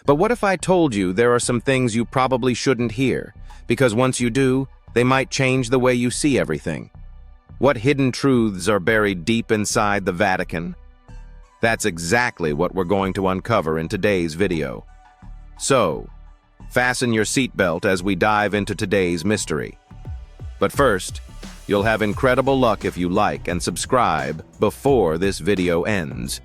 But what if I told you there are some things you probably shouldn't hear, because once you do, they might change the way you see everything? What hidden truths are buried deep inside the Vatican? That's exactly what we're going to uncover in today's video. So, fasten your seatbelt as we dive into today's mystery. But first, you'll have incredible luck if you like and subscribe before this video ends.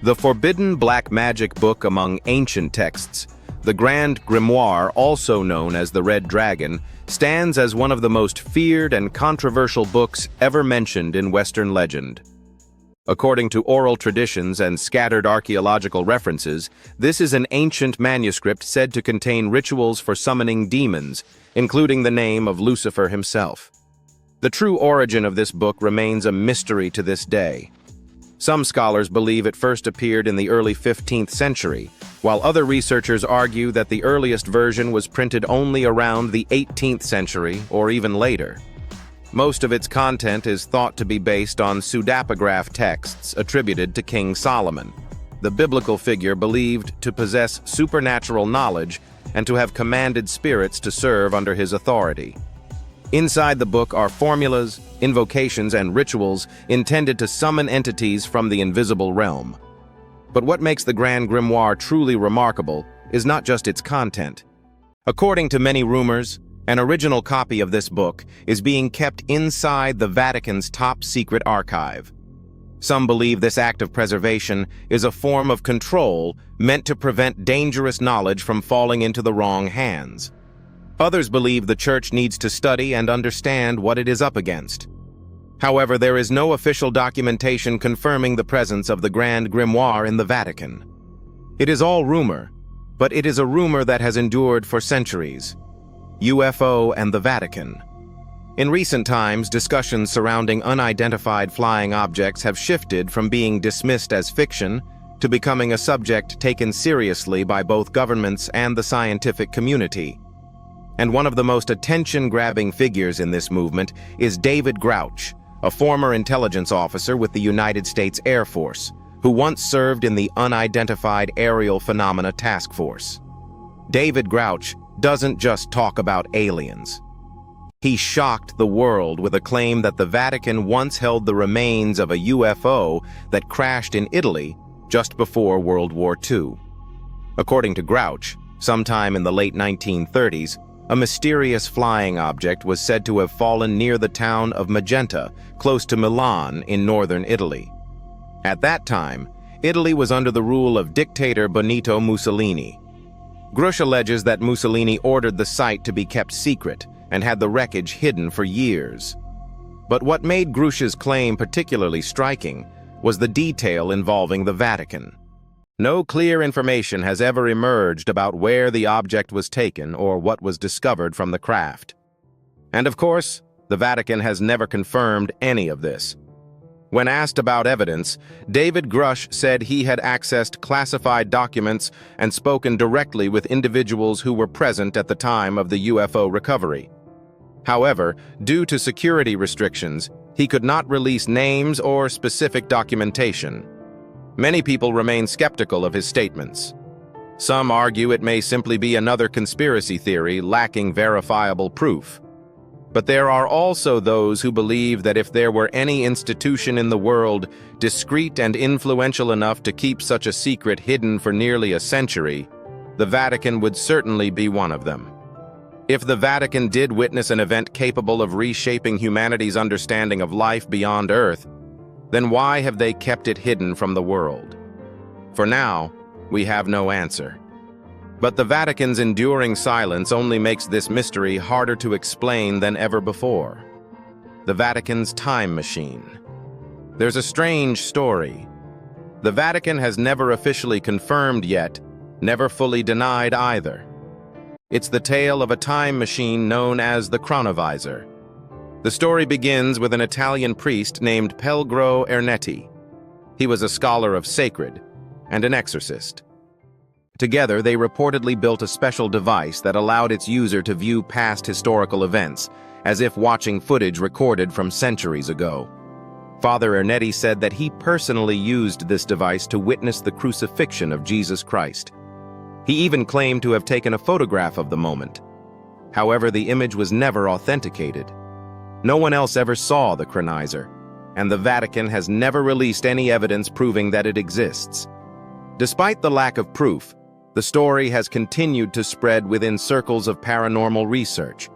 The forbidden black magic book among ancient texts, the Grand Grimoire, also known as the Red Dragon, stands as one of the most feared and controversial books ever mentioned in Western legend. According to oral traditions and scattered archaeological references, this is an ancient manuscript said to contain rituals for summoning demons, including the name of Lucifer himself. The true origin of this book remains a mystery to this day. Some scholars believe it first appeared in the early 15th century, while other researchers argue that the earliest version was printed only around the 18th century or even later. Most of its content is thought to be based on pseudepigraph texts attributed to King Solomon, the biblical figure believed to possess supernatural knowledge and to have commanded spirits to serve under his authority. Inside the book are formulas, invocations, and rituals intended to summon entities from the invisible realm. But what makes the Grand Grimoire truly remarkable is not just its content. According to many rumors, an original copy of this book is being kept inside the Vatican's top-secret archive. Some believe this act of preservation is a form of control meant to prevent dangerous knowledge from falling into the wrong hands. Others believe the Church needs to study and understand what it is up against. However, there is no official documentation confirming the presence of the Grand Grimoire in the Vatican. It is all rumor, but it is a rumor that has endured for centuries. UFO and the Vatican. In recent times, discussions surrounding unidentified flying objects have shifted from being dismissed as fiction to becoming a subject taken seriously by both governments and the scientific community. And one of the most attention-grabbing figures in this movement is David Grusch, a former intelligence officer with the United States Air Force, who once served in the Unidentified Aerial Phenomena Task Force. David Grusch doesn't just talk about aliens. He shocked the world with a claim that the Vatican once held the remains of a UFO that crashed in Italy just before World War II. According to Grusch, sometime in the late 1930s, a mysterious flying object was said to have fallen near the town of Magenta, close to Milan in northern Italy. At that time, Italy was under the rule of dictator Benito Mussolini. Grusch alleges that Mussolini ordered the site to be kept secret and had the wreckage hidden for years. But what made Grusch's claim particularly striking was the detail involving the Vatican. No clear information has ever emerged about where the object was taken or what was discovered from the craft. And of course, the Vatican has never confirmed any of this. When asked about evidence, David Grusch said he had accessed classified documents and spoken directly with individuals who were present at the time of the UFO recovery. However, due to security restrictions, he could not release names or specific documentation. Many people remain skeptical of his statements. Some argue it may simply be another conspiracy theory lacking verifiable proof. But there are also those who believe that if there were any institution in the world discreet and influential enough to keep such a secret hidden for nearly a century, the Vatican would certainly be one of them. If the Vatican did witness an event capable of reshaping humanity's understanding of life beyond Earth, then why have they kept it hidden from the world? For now, we have no answer. But the Vatican's enduring silence only makes this mystery harder to explain than ever before. The Vatican's time machine. There's a strange story. The Vatican has never officially confirmed yet, never fully denied either. It's the tale of a time machine known as the Chronovisor. The story begins with an Italian priest named Pellegro Ernetti. He was a scholar of sacred and an exorcist. Together, they reportedly built a special device that allowed its user to view past historical events, as if watching footage recorded from centuries ago. Father Ernetti said that he personally used this device to witness the crucifixion of Jesus Christ. He even claimed to have taken a photograph of the moment. However, the image was never authenticated. No one else ever saw the Chronovisor, and the Vatican has never released any evidence proving that it exists. Despite the lack of proof, the story has continued to spread within circles of paranormal research.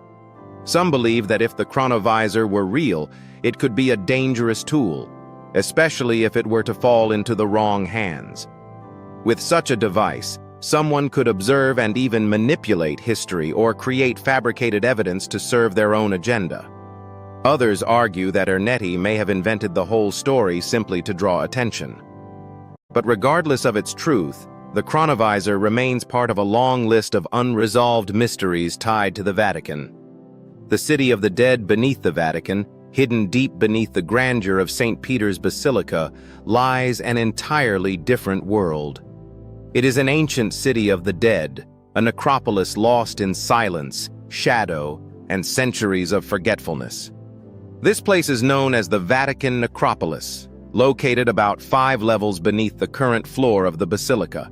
Some believe that if the Chronovisor were real, it could be a dangerous tool, especially if it were to fall into the wrong hands. With such a device, someone could observe and even manipulate history or create fabricated evidence to serve their own agenda. Others argue that Ernetti may have invented the whole story simply to draw attention. But regardless of its truth, the Chronovisor remains part of a long list of unresolved mysteries tied to the Vatican. The city of the dead beneath the Vatican, hidden deep beneath the grandeur of St. Peter's Basilica, lies an entirely different world. It is an ancient city of the dead, a necropolis lost in silence, shadow, and centuries of forgetfulness. This place is known as the Vatican Necropolis, located about 5 levels beneath the current floor of the basilica.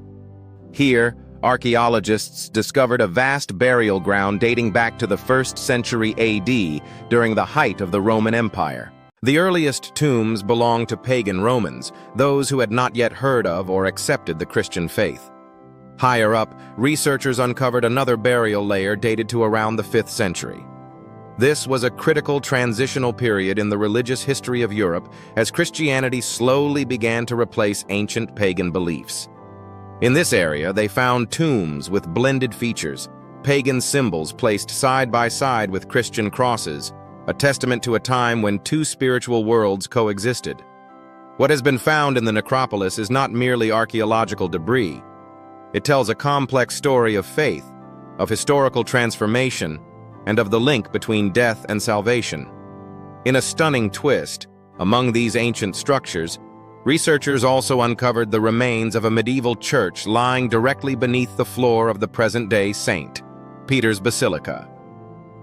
Here, archaeologists discovered a vast burial ground dating back to the 1st century AD during the height of the Roman Empire. The earliest tombs belonged to pagan Romans, those who had not yet heard of or accepted the Christian faith. Higher up, researchers uncovered another burial layer dated to around the 5th century. This was a critical transitional period in the religious history of Europe as Christianity slowly began to replace ancient pagan beliefs. In this area, they found tombs with blended features, pagan symbols placed side by side with Christian crosses, a testament to a time when 2 spiritual worlds coexisted. What has been found in the necropolis is not merely archaeological debris. It tells a complex story of faith, of historical transformation, and of the link between death and salvation. In a stunning twist, among these ancient structures, researchers also uncovered the remains of a medieval church lying directly beneath the floor of the present-day St. Peter's Basilica.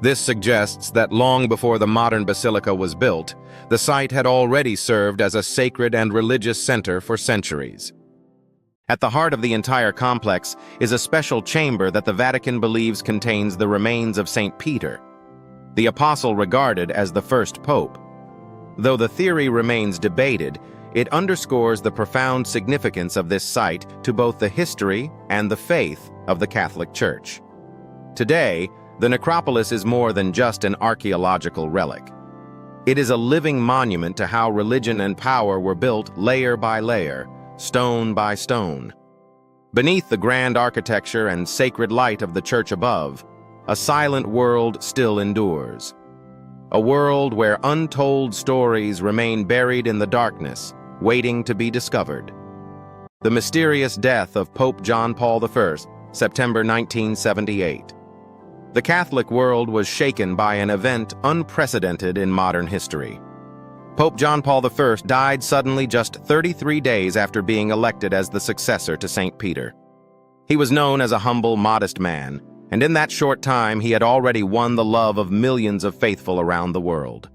This suggests that long before the modern basilica was built, the site had already served as a sacred and religious center for centuries. At the heart of the entire complex is a special chamber that the Vatican believes contains the remains of St. Peter, the apostle regarded as the first pope. Though the theory remains debated, it underscores the profound significance of this site to both the history and the faith of the Catholic Church. Today, the necropolis is more than just an archaeological relic. It is a living monument to how religion and power were built layer by layer, stone by stone. Beneath the grand architecture and sacred light of the church above, a silent world still endures. A world where untold stories remain buried in the darkness, waiting to be discovered. The mysterious death of Pope John Paul I, September 1978. The Catholic world was shaken by an event unprecedented in modern history. Pope John Paul I died suddenly just 33 days after being elected as the successor to St. Peter. He was known as a humble, modest man, and in that short time he had already won the love of millions of faithful around the world.